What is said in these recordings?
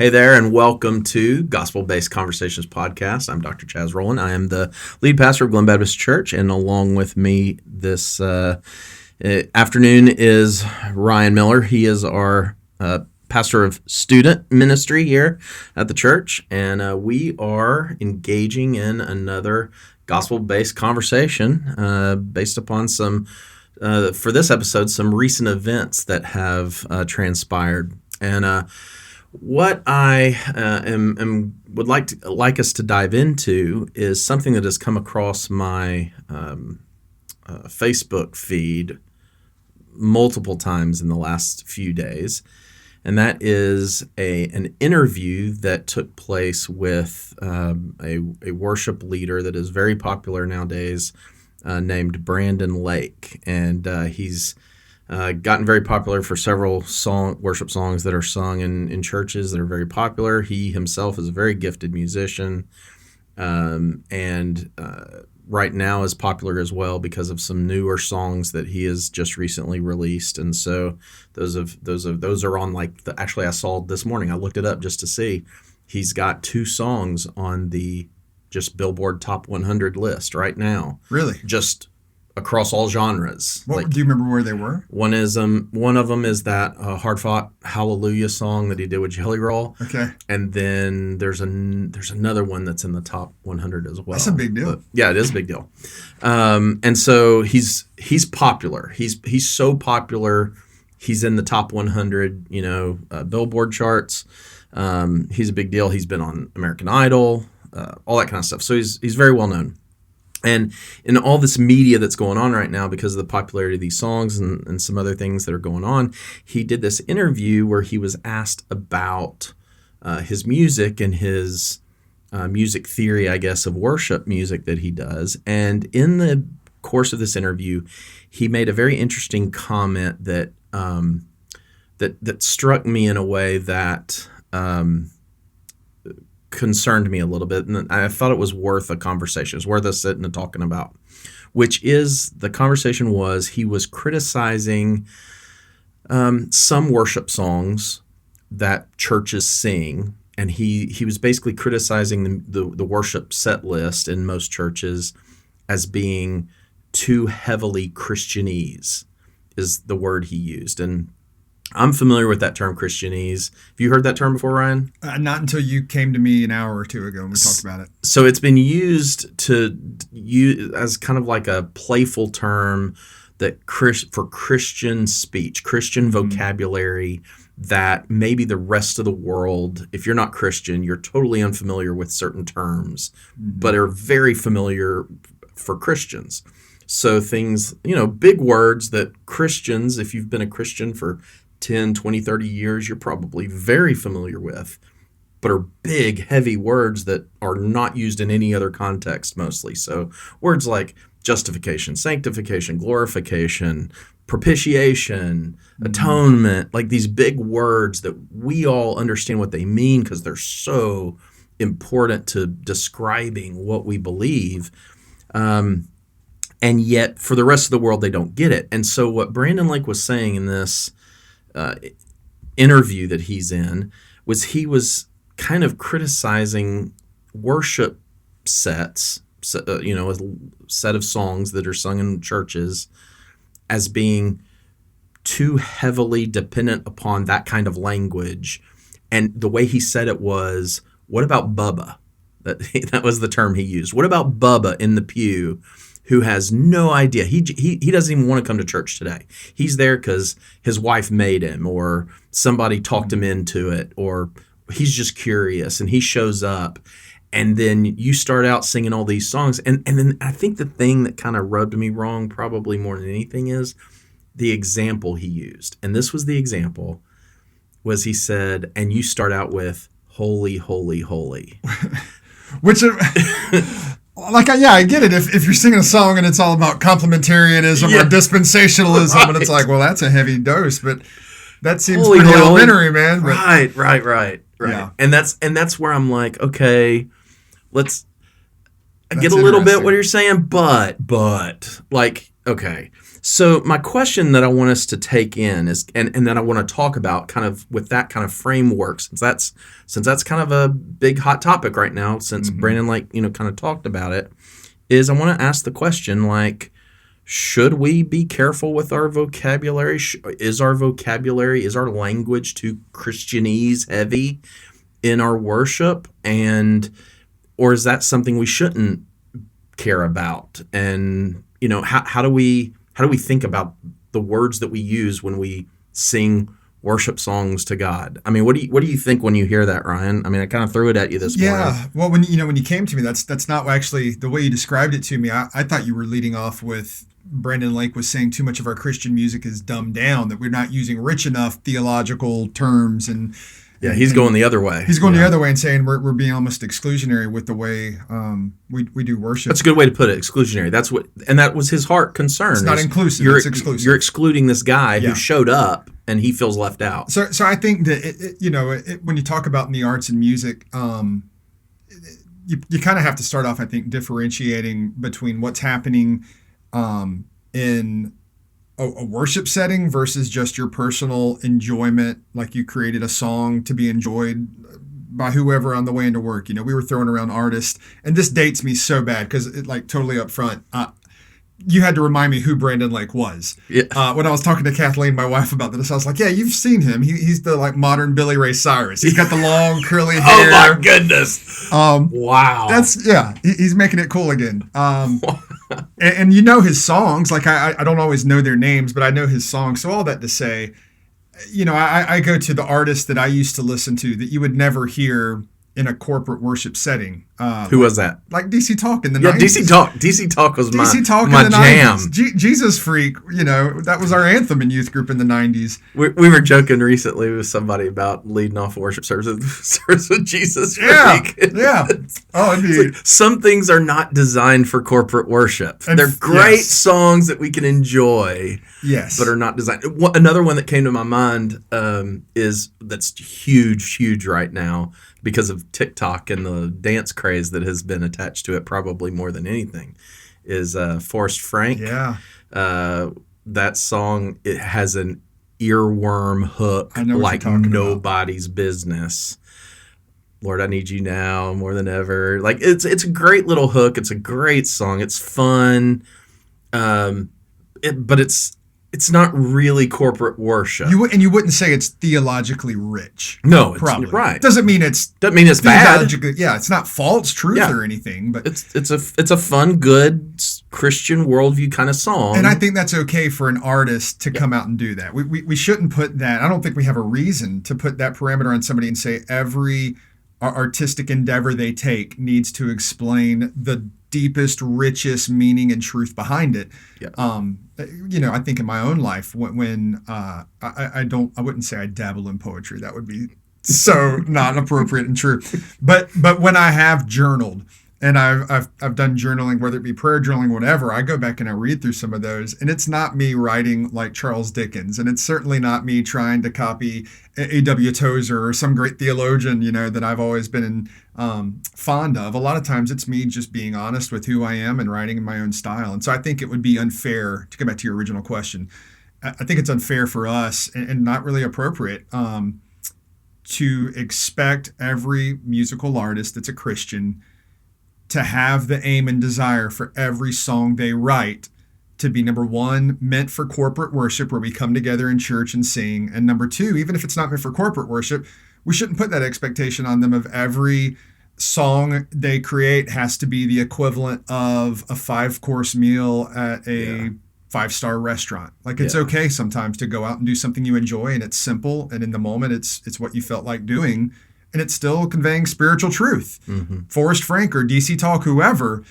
Hey there, and welcome to Gospel-Based Conversations Podcast. I'm Dr. Chaz Rowland. I am the lead pastor of Glen Baptist Church, and along with me this afternoon is Ryan Miller. He is our pastor of student ministry here at the church, and we are engaging in another gospel-based conversation based upon some, for this episode, some recent events that have transpired. And what I would like us to dive into is something that has come across my Facebook feed multiple times in the last few days, and that is an interview that took place with a worship leader that is very popular nowadays, named Brandon Lake, and he's gotten very popular for several worship songs that are sung in churches that are very popular. He himself is a very gifted musician, and right now is popular as well because of some newer songs that he has just recently released. And so those are on actually I saw this morning. I looked it up just to see. He's got 2 songs on the just Billboard Top 100 list right now. Really? Just across all genres. Do you remember where they were? One of them is that Hard Fought Hallelujah song that he did with Jelly Roll. Okay. And then there's another one that's in the top 100 as well. That's a big deal. But, yeah, it is a big deal. And so he's popular. He's so popular. He's in the top 100, Billboard charts. He's a big deal. He's been on American Idol, all that kind of stuff. So he's very well known. And in all this media that's going on right now because of the popularity of these songs and some other things that are going on, he did this interview where he was asked about his music and his music theory, I guess, of worship music that he does. And in the course of this interview, he made a very interesting comment that that struck me in a way that concerned me a little bit, and I thought it was worth a conversation. It's worth us sitting and talking about, which is the conversation was he was criticizing some worship songs that churches sing, and he was basically criticizing the worship set list in most churches as being too heavily Christianese, is the word he used. And I'm familiar with that term, Christianese. Have you heard that term before, Ryan? Not until you came to me an hour or two ago and we talked about it. So it's been used as kind of like a playful term that for Christian speech, Christian vocabulary that maybe the rest of the world, if you're not Christian, you're totally unfamiliar with certain terms, but are very familiar for Christians. So things, big words that Christians, if you've been a Christian for 10, 20, 30 years, you're probably very familiar with, but are big, heavy words that are not used in any other context mostly. So words like justification, sanctification, glorification, propitiation, atonement, like these big words that we all understand what they mean because they're so important to describing what we believe. And yet for the rest of the world, they don't get it. And so what Brandon Lake was saying in this interview that he's in was he was kind of criticizing worship sets, a set of songs that are sung in churches as being too heavily dependent upon that kind of language. And the way he said it was, what about Bubba? That was the term he used. What about Bubba in the pew who has no idea? He doesn't even want to come to church today. He's there because his wife made him, or somebody talked him into it, or he's just curious, and he shows up. And then you start out singing all these songs. And then I think the thing that kind of rubbed me wrong, probably more than anything, is the example he used. And this was the example, was he said, and you start out with, holy, holy, holy. Which, I get it. If you're singing a song and it's all about complementarianism or dispensationalism, right. And it's like, well, that's a heavy dose, but that seems pretty elementary, man. But, right. Yeah. And that's where I'm like, okay, I get a little bit what you're saying, but like, okay. So my question that I want us to take in is, and that I want to talk about kind of with that kind of framework, since that's kind of a big hot topic right now, since Brandon kind of talked about it, is I want to ask the question, like, should we be careful with our vocabulary? Is our language too Christianese heavy in our worship? Or is that something we shouldn't care about? And, how do we think about the words that we use when we sing worship songs to God? I mean, what do you think when you hear that, Ryan? I mean, I kind of threw it at you this morning. Yeah. Well, when you came to me, that's not actually the way you described it to me. I thought you were leading off with Brandon Lake was saying too much of our Christian music is dumbed down, that we're not using rich enough theological terms. And yeah, he's going the other way. He's going the other way and saying we're being almost exclusionary with the way we do worship. That's a good way to put it, exclusionary. That was his heart concern. It's not inclusive, it's exclusive. You're excluding this guy who showed up and he feels left out. So I think that, when you talk about in the arts and music, you kind of have to start off, I think, differentiating between what's happening in a worship setting versus just your personal enjoyment, like you created a song to be enjoyed by whoever on the way into work. We were throwing around artists, and this dates me so bad because totally up front, you had to remind me who Brandon Lake was. Yeah. When I was talking to Kathleen, my wife, about this, I was like, yeah, you've seen him. He's the modern Billy Ray Cyrus. He's got the long curly hair. Oh my goodness. Wow. He's making it cool again. And his songs, I don't always know their names, but I know his songs. So all that to say, I go to the artists that I used to listen to that you would never hear in a corporate worship setting. Who was that? Like DC Talk in the 90s. DC Talk was my jam. 90s. Jesus Freak, that was our anthem in youth group in the 90s. We were joking recently with somebody about leading off a worship service with Jesus Freak. Yeah. Oh, it'd be... some things are not designed for corporate worship. They're great songs that we can enjoy. Yes. But are not designed. Another one that came to my mind that's huge right now because of TikTok and the dance craze that has been attached to it, probably more than anything, is Forrest Frank. Yeah. That song, it has an earworm hook like nobody's business. Lord, I need you now more than ever. Like it's a great little hook. It's a great song. It's fun. But it's not really corporate worship. You wouldn't say it's theologically rich. No, probably right. Doesn't mean it's bad. Yeah, it's not false truth or anything, but it's a fun, good Christian worldview kind of song. And I think that's okay for an artist to come out and do that. We shouldn't put that. I don't think we have a reason to put that parameter on somebody and say every artistic endeavor they take needs to explain the deepest, richest meaning and truth behind it. Yeah. I think in my own life when I wouldn't say I dabble in poetry. That would be so not appropriate and true. But when I have journaled and I've done journaling, whether it be prayer journaling, whatever, I go back and I read through some of those, and it's not me writing like Charles Dickens, and it's certainly not me trying to copy A.W. Tozer or some great theologian, that I've always been fond of. A lot of times it's me just being honest with who I am and writing in my own style. And so I think it would be unfair, to go back to your original question, I think it's unfair for us and not really appropriate to expect every musical artist that's a Christian to have the aim and desire for every song they write to be, number one, meant for corporate worship where we come together in church and sing. And number two, even if it's not meant for corporate worship, we shouldn't put that expectation on them of every song they create has to be the equivalent of a 5-course meal at a 5-star restaurant. Like it's okay sometimes to go out and do something you enjoy, and it's simple, and in the moment it's what you felt like doing, and it's still conveying spiritual truth. Mm-hmm. Forrest Frank or DC Talk, whoever,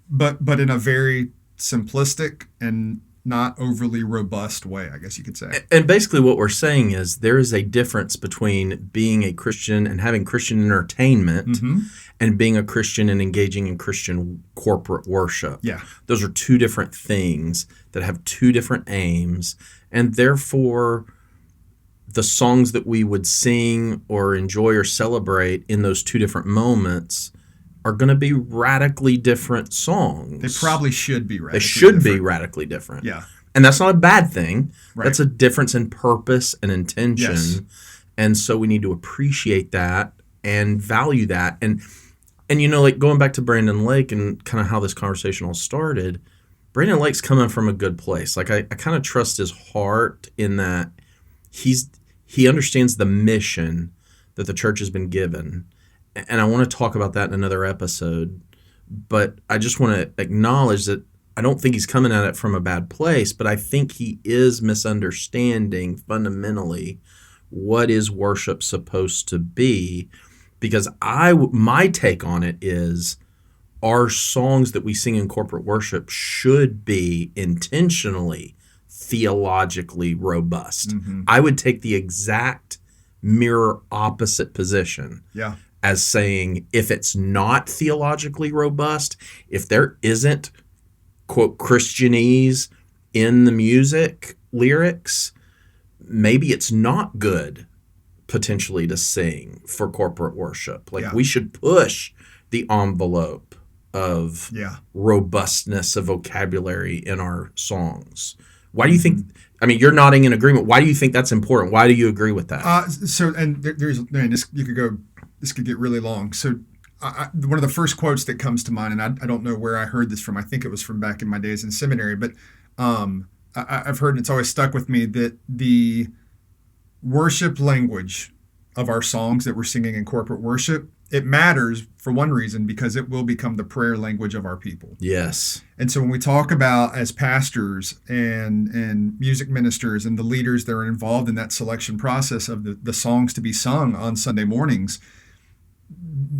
but in a very simplistic and not overly robust way, I guess you could say. And basically what we're saying is there is a difference between being a Christian and having Christian entertainment and being a Christian and engaging in Christian corporate worship. Yeah. Those are two different things that have two different aims, and therefore the songs that we would sing or enjoy or celebrate in those two different moments are going to be radically different songs. They probably should be radically different. They should be radically different. Yeah. And that's not a bad thing. Right. That's a difference in purpose and intention. Yes. And so we need to appreciate that and value that. And like going back to Brandon Lake and kind of how this conversation all started, Brandon Lake's coming from a good place. Like I kind of trust his heart in that he understands the mission that the church has been given. And I want to talk about that in another episode. But I just want to acknowledge that I don't think he's coming at it from a bad place, but I think he is misunderstanding fundamentally what is worship supposed to be. Because my take on it is our songs that we sing in corporate worship should be intentionally theologically robust. Mm-hmm. I would take the exact mirror opposite position. Yeah. As saying, if it's not theologically robust, if there isn't, quote, Christianese in the music lyrics, maybe it's not good potentially to sing for corporate worship. Like we should push the envelope of robustness of vocabulary in our songs. Why do you think, I mean, you're nodding in agreement. Why do you think that's important? Why do you agree with that? This could get really long. So one of the first quotes that comes to mind, and I don't know where I heard this from. I think it was from back in my days in seminary, but I've heard, and it's always stuck with me, that the worship language of our songs that we're singing in corporate worship, it matters for one reason, because it will become the prayer language of our people. Yes. And so when we talk about, as pastors and music ministers and the leaders that are involved in that selection process of the songs to be sung on Sunday mornings,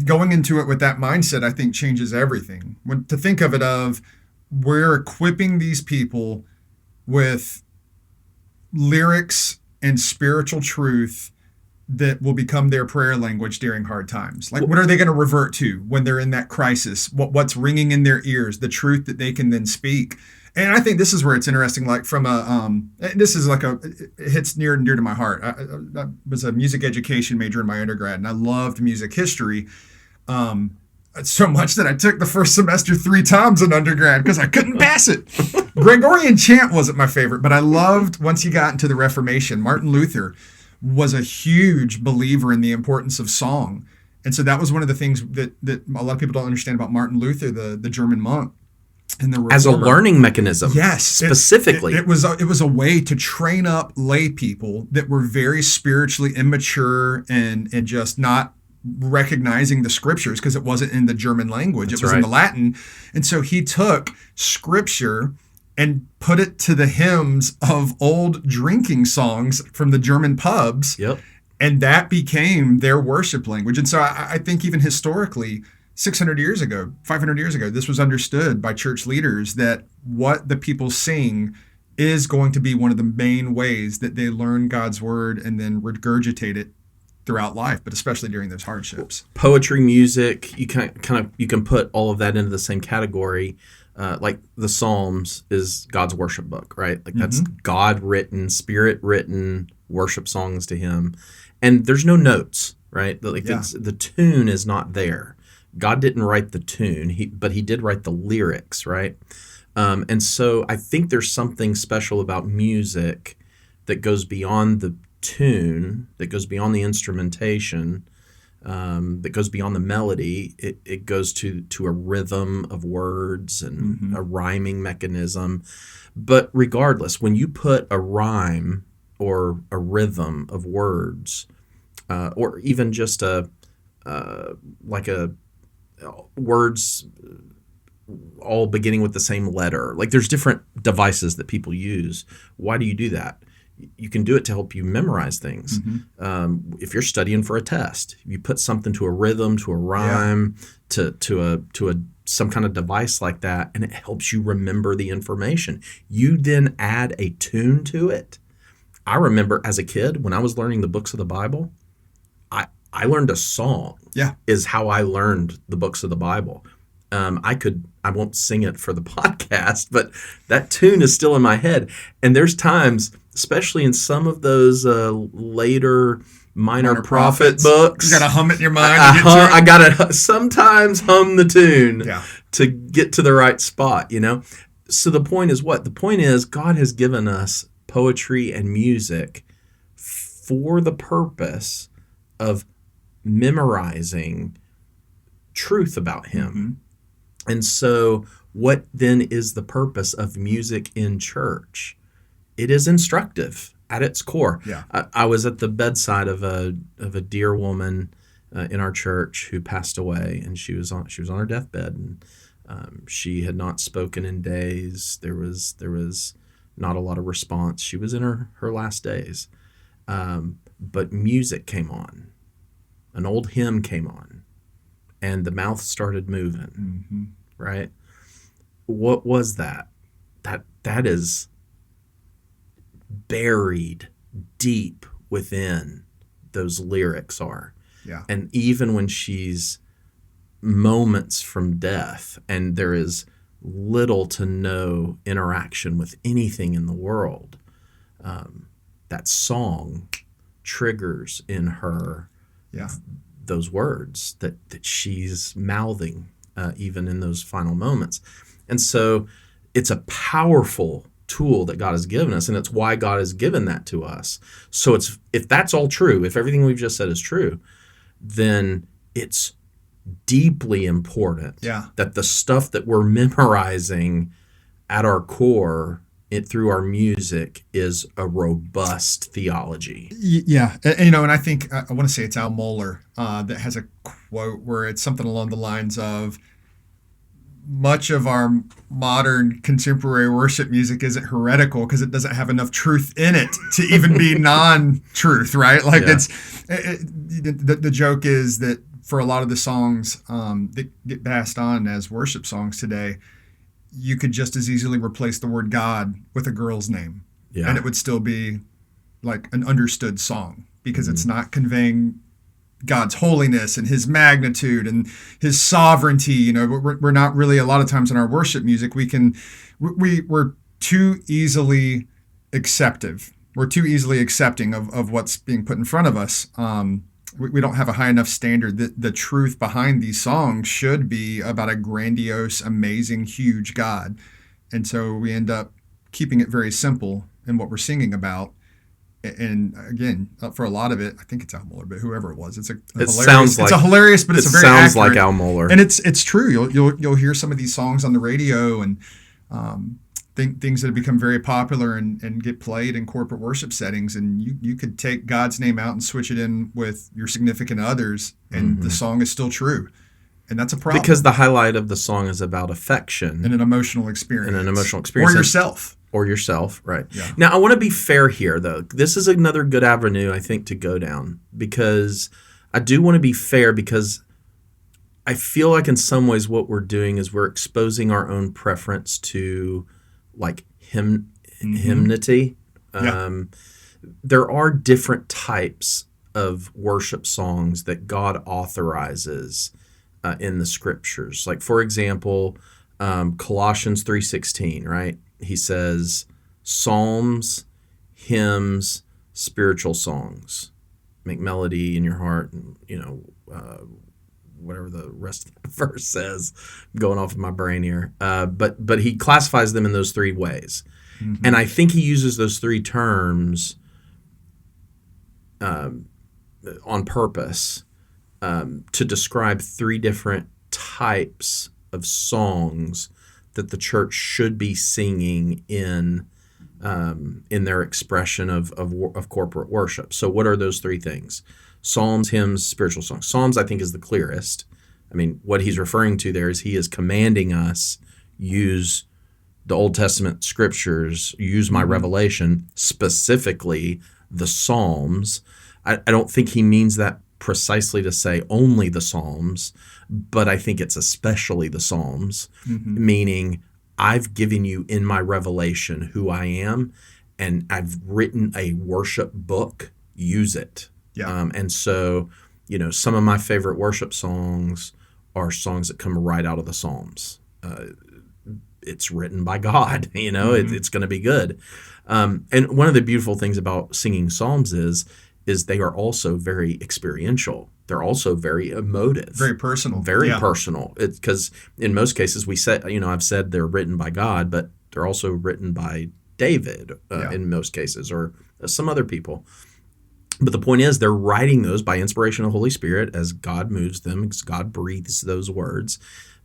going into it with that mindset, I think, changes everything. To think of it of, we're equipping these people with lyrics and spiritual truth that will become their prayer language during hard times. Like, what are they going to revert to when they're in that crisis? What's ringing in their ears? The truth that they can then speak. And I think this is where it's interesting, like from it hits near and dear to my heart. I was a music education major in my undergrad, and I loved music history so much that I took the first semester 3 times in undergrad because I couldn't pass it. Gregorian chant wasn't my favorite, but I loved, once you got into the Reformation, Martin Luther was a huge believer in the importance of song. And so that was one of the things that a lot of people don't understand about Martin Luther, the German monk. And the reformer. As a learning mechanism. Yes. Specifically. It was a way to train up lay people that were very spiritually immature and just not recognizing the scriptures because it wasn't in the German language. It was in the Latin. And so he took scripture and put it to the hymns of old drinking songs from the German pubs. Yep. And that became their worship language. And so I think even historically, 600 years ago, 500 years ago, this was understood by church leaders that what the people sing is going to be one of the main ways that they learn God's word and then regurgitate it throughout life, but especially during those hardships. Poetry, music, you can put all of that into the same category. Like the Psalms is God's worship book, right? Like that's God written, Spirit written worship songs to Him, and there's no notes, right? The tune is not there. God didn't write the tune, but He did write the lyrics, right? And so I think there's something special about music that goes beyond the tune, that goes beyond the instrumentation, that goes beyond the melody. It goes to a rhythm of words and a rhyming mechanism. But regardless, when you put a rhyme or a rhythm of words, or even just words all beginning with the same letter, like there's different devices that people use. Why do you do that? You can do it to help you memorize things. If you're studying for a test, you put something to a rhythm, to a rhyme, to some kind of device like that, and it helps you remember the information. You then add a tune to it. I remember as a kid when I was learning the books of the Bible, I learned a song. Is how I learned the books of the Bible. I won't sing it for the podcast, but that tune is still in my head. And there's times, especially in some of those later minor prophet books, you gotta hum it in your mind. I gotta sometimes hum the tune to get to the right spot, So the point is what? The point is God has given us poetry and music for the purpose of memorizing truth about him. Mm-hmm. And so what then is the purpose of music in church? It is instructive at its core. Yeah. I was at the bedside of a dear woman in our church who passed away, and she was on her deathbed, and she had not spoken in days. There was not a lot of response. She was in her last days. But music came on. An old hymn came on, and the mouth started moving. Mm-hmm. Right? What was that? That is buried deep within those lyrics are. Yeah. And even when she's moments from death and there is little to no interaction with anything in the world, that song triggers in her those words that she's mouthing even in those final moments. And so it's a powerful tool that God has given us, and it's why God has given that to us. So if that's all true, if everything we've just said is true, then it's deeply important that the stuff that we're memorizing at our core through our music is a robust theology. Yeah. And I think, I want to say it's Al Mohler that has a quote where it's something along the lines of, much of our modern contemporary worship music isn't heretical because it doesn't have enough truth in it to even be non-truth, right? Like the joke is that for a lot of the songs that get passed on as worship songs today, you could just as easily replace the word God with a girl's name. Yeah. And it would still be like an understood song because it's not conveying God's holiness and his magnitude and his sovereignty. We're not really, a lot of times in our worship music, we're too easily acceptive. We're too easily accepting of what's being put in front of us. We don't have a high enough standard. The truth behind these songs should be about a grandiose, amazing, huge God. And so we end up keeping it very simple in what we're singing about. And again, for a lot of it, I think it's Al Mohler, but whoever it was, it's a hilarious, but it's a very sounds accurate. Like Al Mohler, and it's true. You'll hear some of these songs on the radio and things that have become very popular and get played in corporate worship settings, and you could take God's name out and switch it in with your significant others, and the song is still true. And that's a problem. Because the highlight of the song is about affection. And an emotional experience. Or yourself, right. Yeah. Now, I want to be fair here, though. This is another good avenue, I think, to go down. Because I do want to be fair, because I feel like in some ways what we're doing is we're exposing our own preference to, like, hymnody. There are different types of worship songs that God authorizes in the scriptures. Like, for example, Colossians 3:16, right? He says psalms, hymns, spiritual songs. Make melody in your heart, and whatever the rest of the verse says. I'm going off of my brain here. But he classifies them in those three ways. Mm-hmm. And I think he uses those three terms on purpose to describe three different types of songs that the church should be singing in their expression of corporate worship. So what are those three things? Psalms, hymns, spiritual songs. Psalms, I think, is the clearest. I mean, what he's referring to there is he is commanding us use the Old Testament scriptures, use my revelation, specifically the Psalms. I don't think he means that precisely to say only the Psalms, but I think it's especially the Psalms, meaning I've given you in my revelation who I am, and I've written a worship book. Use it. Yeah. And so, some of my favorite worship songs are songs that come right out of the Psalms. It's written by God, it's going to be good. And one of the beautiful things about singing Psalms is they are also very experiential. They're also very emotive. Very personal. Very personal. Because in most cases we said, I've said they're written by God, but they're also written by David Yeah. in most cases, or some other people. But the point is, they're writing those by inspiration of the Holy Spirit as God moves them, as God breathes those words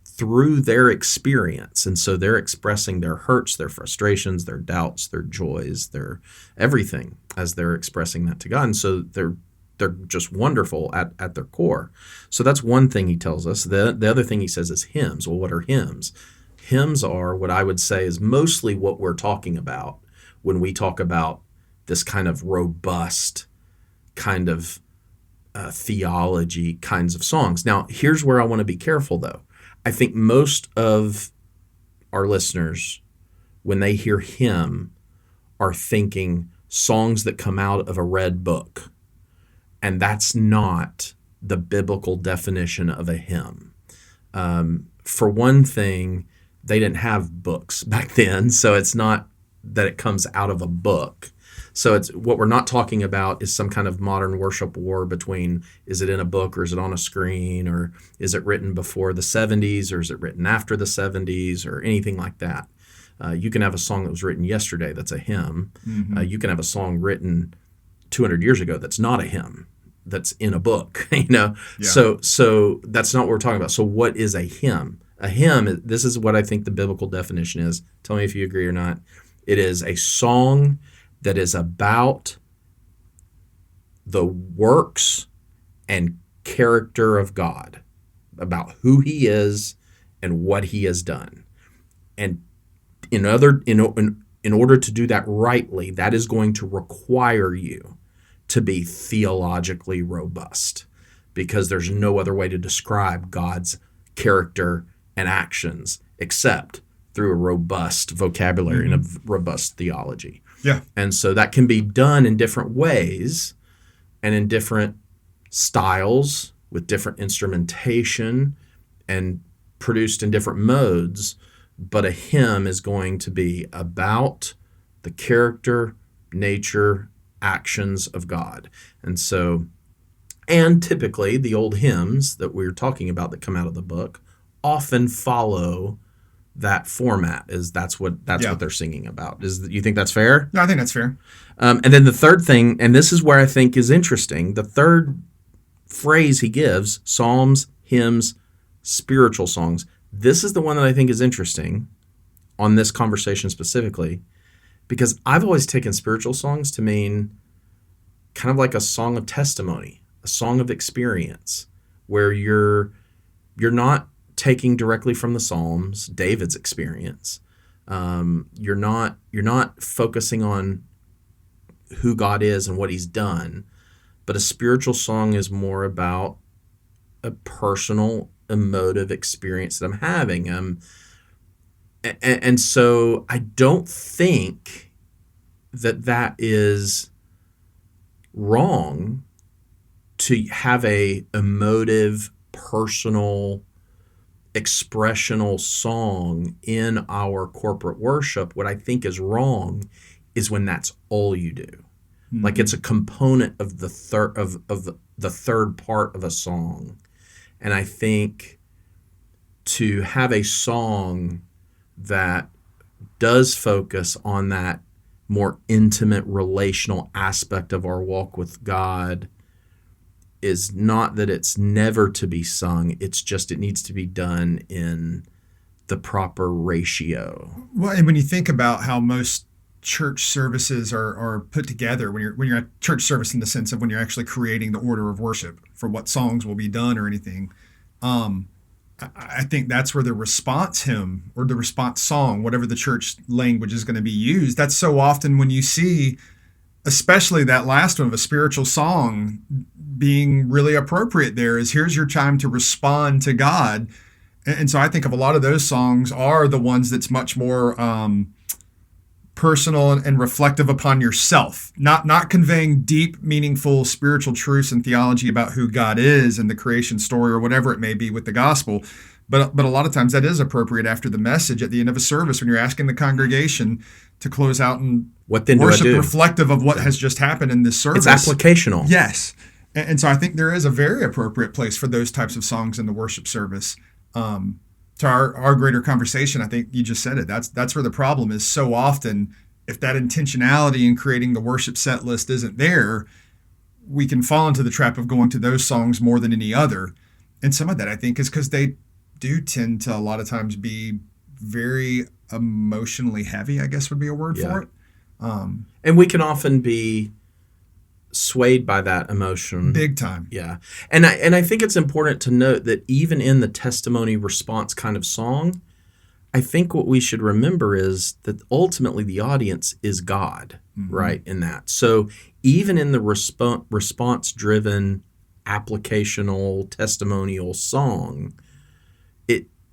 through their experience. And so they're expressing their hurts, their frustrations, their doubts, their joys, their everything as they're expressing that to God. And so they're just wonderful at their core. So that's one thing he tells us. The other thing he says is hymns. Well, what are hymns? Hymns are what I would say is mostly what we're talking about when we talk about this kind of robust kind of theology kinds of songs. Now, here's where I want to be careful, though. I think most of our listeners, when they hear hymn, are thinking songs that come out of a red book. And that's not the biblical definition of a hymn. For one thing, they didn't have books back then, so it's not that it comes out of a book. So it's what we're not talking about is some kind of modern worship war between, is it in a book or is it on a screen, or is it written before the 70s or is it written after the 70s or anything like that. You can have a song that was written yesterday that's a hymn. Mm-hmm. You can have a song written 200 years ago that's not a hymn, that's in a book. Yeah. So that's not what we're talking about. So what is a hymn? A hymn, this is what I think the biblical definition is. Tell me if you agree or not. It is a song that is about the works and character of God, about who he is and what he has done. And in order to do that rightly, that is going to require you to be theologically robust, because there's no other way to describe God's character and actions except through a robust vocabulary and a robust theology. Yeah. And so that can be done in different ways and in different styles with different instrumentation and produced in different modes. But a hymn is going to be about the character, nature, actions of God. And so, and typically the old hymns that we were talking about that come out of the book often follow that format. That's what they're singing about. You think that's fair? No, I think that's fair. And then the third thing, and this is where I think is interesting, the third phrase he gives, psalms, hymns, spiritual songs. This is the one that I think is interesting on this conversation specifically, because I've always taken spiritual songs to mean kind of like a song of testimony, a song of experience, where you're not taking directly from the Psalms, David's experience. You're not focusing on who God is and what he's done, but a spiritual song is more about a personal, emotive experience that I'm having. And so I don't think that is wrong to have a emotive, personal, expressional song in our corporate worship. What I think is wrong is when that's all you do. Mm-hmm. Like it's a component of the third part of a song. And I think to have a song that does focus on that more intimate relational aspect of our walk with God is not that it's never to be sung. It's just it needs to be done in the proper ratio. Well, and when you think about how most church services are put together, when you're at church service in the sense of when you're actually creating the order of worship for what songs will be done or anything, I think that's where the response hymn or the response song, whatever the church language is going to be used, that's so often when you see, especially that last one of a spiritual song being really appropriate there, is here's your time to respond to God. And so I think of a lot of those songs are the ones that's much more personal and reflective upon yourself, not conveying deep, meaningful spiritual truths and theology about who God is and the creation story or whatever it may be with the gospel. But a lot of times that is appropriate after the message at the end of a service when you're asking the congregation to close out and what then worship do I do? Reflective of what has just happened in this service. It's applicational. Yes. And so I think there is a very appropriate place for those types of songs in the worship service. to our greater conversation, I think you just said it. That's where the problem is. So often, if that intentionality in creating the worship set list isn't there, we can fall into the trap of going to those songs more than any other. And some of that, I think, is because they do tend to a lot of times be very emotionally heavy, I guess would be a word for it. And we can often be swayed by that emotion. Big time. Yeah. And I think it's important to note that even in the testimony response kind of song, I think what we should remember is that ultimately the audience is God, right, in that. So even in the response-driven, applicational, testimonial song,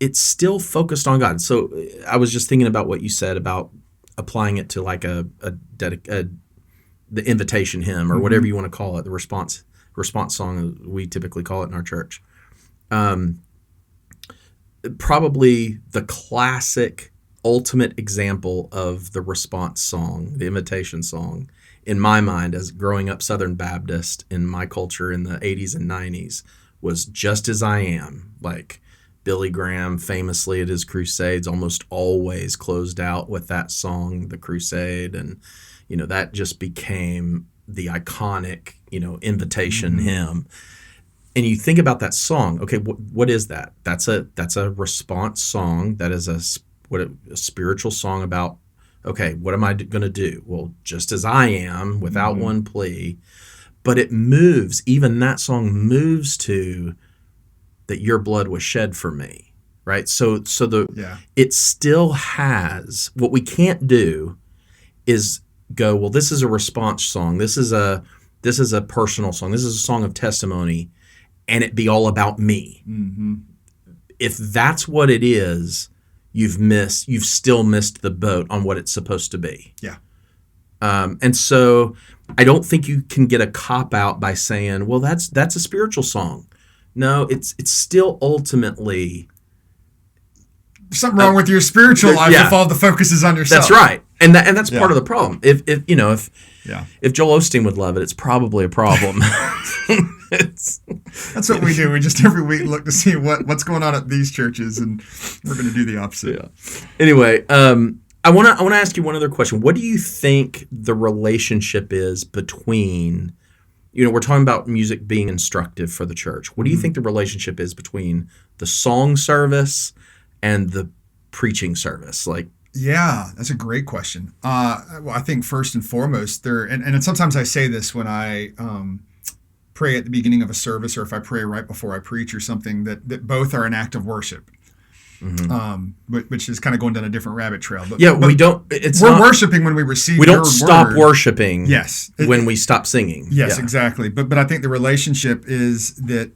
it's still focused on God. So I was just thinking about what you said about applying it to like the invitation hymn or whatever you want to call it, the response song we typically call it in our church. Probably the classic ultimate example of the response song, the invitation song, in my mind as growing up Southern Baptist in my culture in the 80s and 90s was Just As I Am. Like Billy Graham famously at his crusades almost always closed out with that song, The Crusade, and that just became the iconic, invitation hymn. And you think about that song, okay, what is that? That's a response song. That is a spiritual song about, okay, what am I going to do? Well, just as I am, without one plea. But it moves, even that song moves to that your blood was shed for me, right? So it still has, what we can't do is go, well, this is a response song. This is a personal song. This is a song of testimony, and it be all about me. If that's what it is, you've still missed the boat on what it's supposed to be. Yeah. And so I don't think you can get a cop out by saying, well, that's a spiritual song. No, it's still ultimately something wrong with your spiritual life if all the focus is on yourself. That's right. And that's part of the problem. If Joel Osteen would love it, it's probably a problem. That's what we do. We just every week look to see what's going on at these churches, and we're going to do the opposite. Yeah. Anyway, I want to ask you one other question. What do you think the relationship is between, we're talking about music being instructive for the church. What do you think the relationship is between the song service and the preaching service? Yeah, that's a great question. Well, I think first and foremost, and sometimes I say this when I pray at the beginning of a service, or if I pray right before I preach or something, that both are an act of worship, which is kind of going down a different rabbit trail. But we don't. We're worshiping when we receive. We don't stop worshiping. Yes, when we stop singing. Yes, exactly. But I think the relationship is that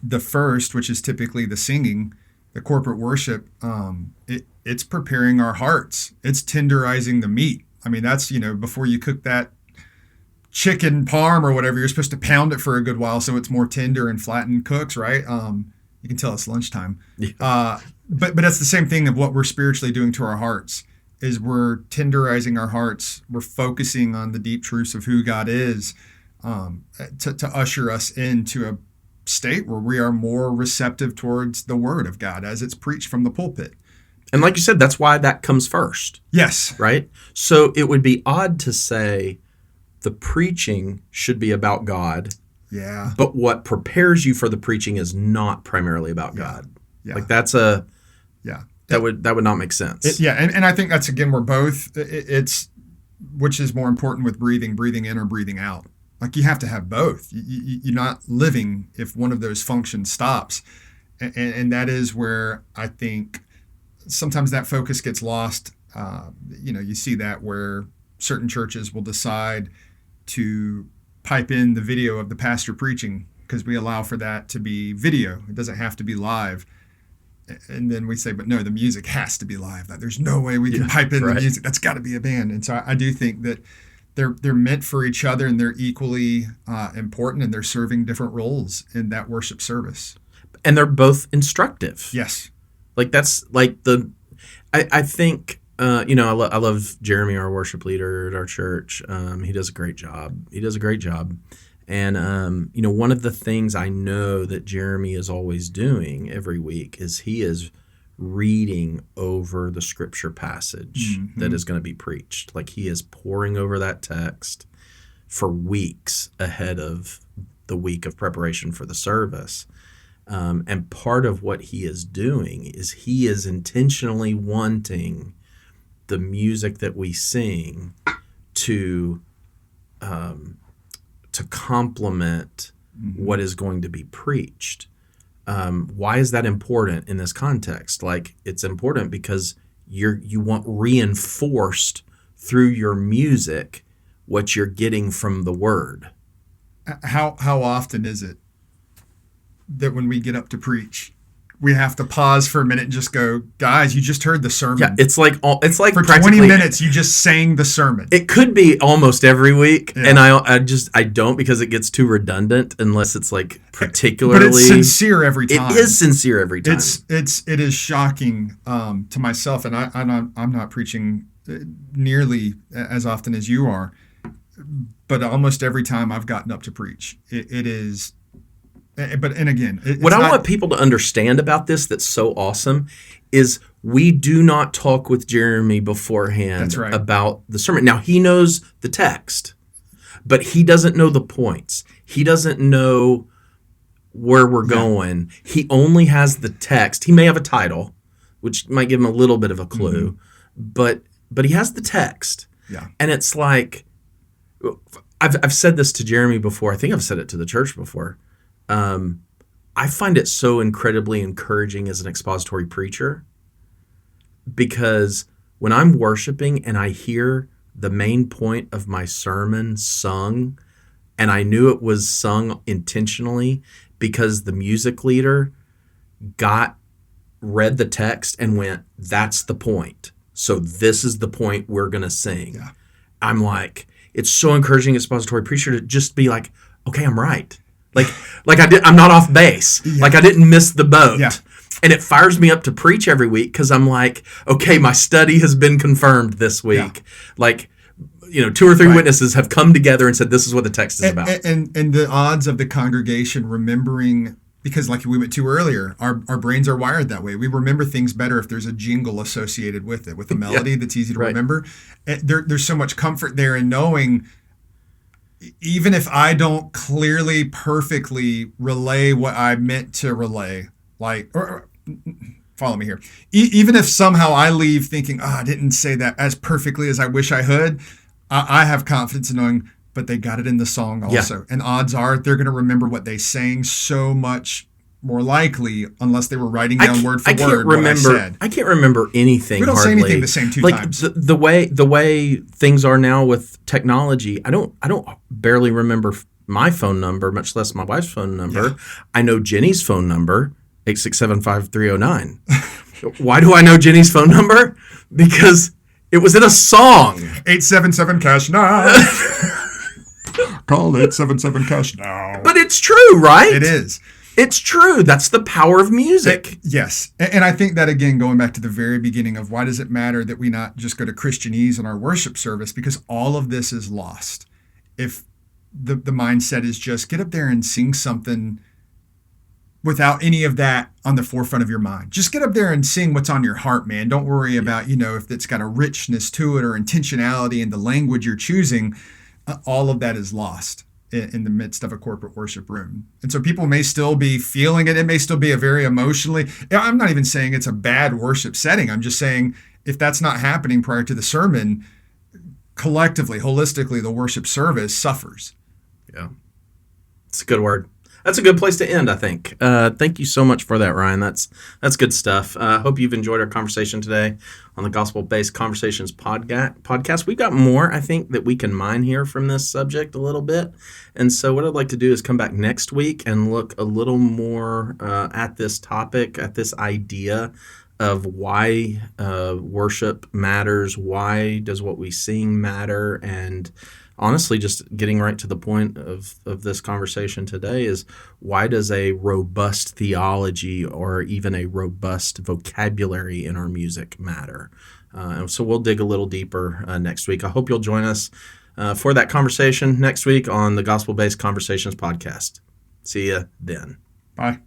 the first, which is typically the singing, the corporate worship, it's preparing our hearts. It's tenderizing the meat. I mean, that's, before you cook that chicken parm or whatever, you're supposed to pound it for a good while so it's more tender and flattened cooks, right? You can tell it's lunchtime. Yeah. But that's the same thing of what we're spiritually doing to our hearts, is we're tenderizing our hearts. We're focusing on the deep truths of who God is, to usher us into a state where we are more receptive towards the word of God as it's preached from the pulpit. And like you said, that's why that comes first. Yes. Right? So it would be odd to say the preaching should be about God. Yeah. But what prepares you for the preaching is not primarily about God. Yeah. Like that would not make sense. And I think that's, again, we're both, it's which is more important with breathing in or breathing out. Like you have to have both. You're not living if one of those functions stops. And that is where I think sometimes that focus gets lost. You see that where certain churches will decide to pipe in the video of the pastor preaching because we allow for that to be video. It doesn't have to be live. And then we say, but no, the music has to be live. There's no way we can pipe in the music. That's got to be a band. And so I do think that they're meant for each other, and they're equally important, and they're serving different roles in that worship service. And they're both instructive. Yes. Like that's like I think, I love Jeremy, our worship leader at our church. He does a great job. And, one of the things I know that Jeremy is always doing every week is he is reading over the scripture passage that is going to be preached. Like he is poring over that text for weeks ahead of the week of preparation for the service. And part of what he is doing is he is intentionally wanting the music that we sing to complement what is going to be preached. Why is that important in this context? Like, it's important because you want reinforced through your music what you're getting from the word. How often is it that when we get up to preach, we have to pause for a minute and just go, guys, you just heard the sermon. Yeah, it's like for 20 minutes you just sang the sermon. It could be almost every week, and I don't, because it gets too redundant unless it's like particularly. But it's sincere every time. It is sincere every time. It is shocking to myself, and I'm not preaching nearly as often as you are, but almost every time I've gotten up to preach, it is. And again, what I want people to understand about this that's so awesome is we do not talk with Jeremy beforehand about the sermon. Now, he knows the text, but he doesn't know the points. He doesn't know where we're going. He only has the text. He may have a title, which might give him a little bit of a clue, but he has the text. Yeah. And it's like, I've said this to Jeremy before. I think I've said it to the church before. I find it so incredibly encouraging as an expository preacher, because when I'm worshiping and I hear the main point of my sermon sung, and I knew it was sung intentionally because the music leader read the text and went, that's the point. So this is the point we're going to sing. Yeah. I'm like, it's so encouraging as expository preacher to just be like, okay, I'm right. Like I'm not off base. Yeah. Like I didn't miss the boat. Yeah. And it fires me up to preach every week because I'm like, okay, my study has been confirmed this week. Yeah. Like, 2 or 3 witnesses have come together and said this is what the text is about. And the odds of the congregation remembering, because like we went to earlier, our brains are wired that way. We remember things better if there's a jingle associated with it, with a melody that's easy to remember. There's so much comfort there in knowing, even if I don't clearly, perfectly relay what I meant to relay, or follow me here. Even if somehow I leave thinking, I didn't say that as perfectly as I wish I had, I have confidence in knowing, but they got it in the song also. Yeah. And odds are they're going to remember what they sang so much more likely, unless they were writing down word for word what I said. I can't remember anything. We don't say anything the same 2 times. The way things are now with technology, I don't barely remember my phone number, much less my wife's phone number. Yeah. I know Jenny's phone number, 8675309. Why do I know Jenny's phone number? Because it was in a song. 877 cash now. Call 877 cash now. But it's true, right? It is. It's true. That's the power of music. Yes. And I think that, again, going back to the very beginning of why does it matter that we not just go to Christianese in our worship service, because all of this is lost if the mindset is just get up there and sing something without any of that on the forefront of your mind. Just get up there and sing what's on your heart, man. Don't worry about, if it's got a richness to it or intentionality in the language you're choosing. All of that is lost in the midst of a corporate worship room. And so people may still be feeling it. It may still be a very emotionally, I'm not even saying it's a bad worship setting. I'm just saying if that's not happening prior to the sermon, collectively, holistically, the worship service suffers. Yeah. It's a good word. That's a good place to end, I think. Thank you so much for that, Ryan. That's good stuff. Hope you've enjoyed our conversation today on the Gospel-Based Conversations podcast. We've got more, I think, that we can mine here from this subject a little bit. And so what I'd like to do is come back next week and look a little more at this topic, at this idea of why worship matters, why does what we sing matter, and honestly, just getting right to the point of this conversation today is why does a robust theology or even a robust vocabulary in our music matter? And so we'll dig a little deeper next week. I hope you'll join us for that conversation next week on the Gospel-Based Conversations podcast. See you then. Bye.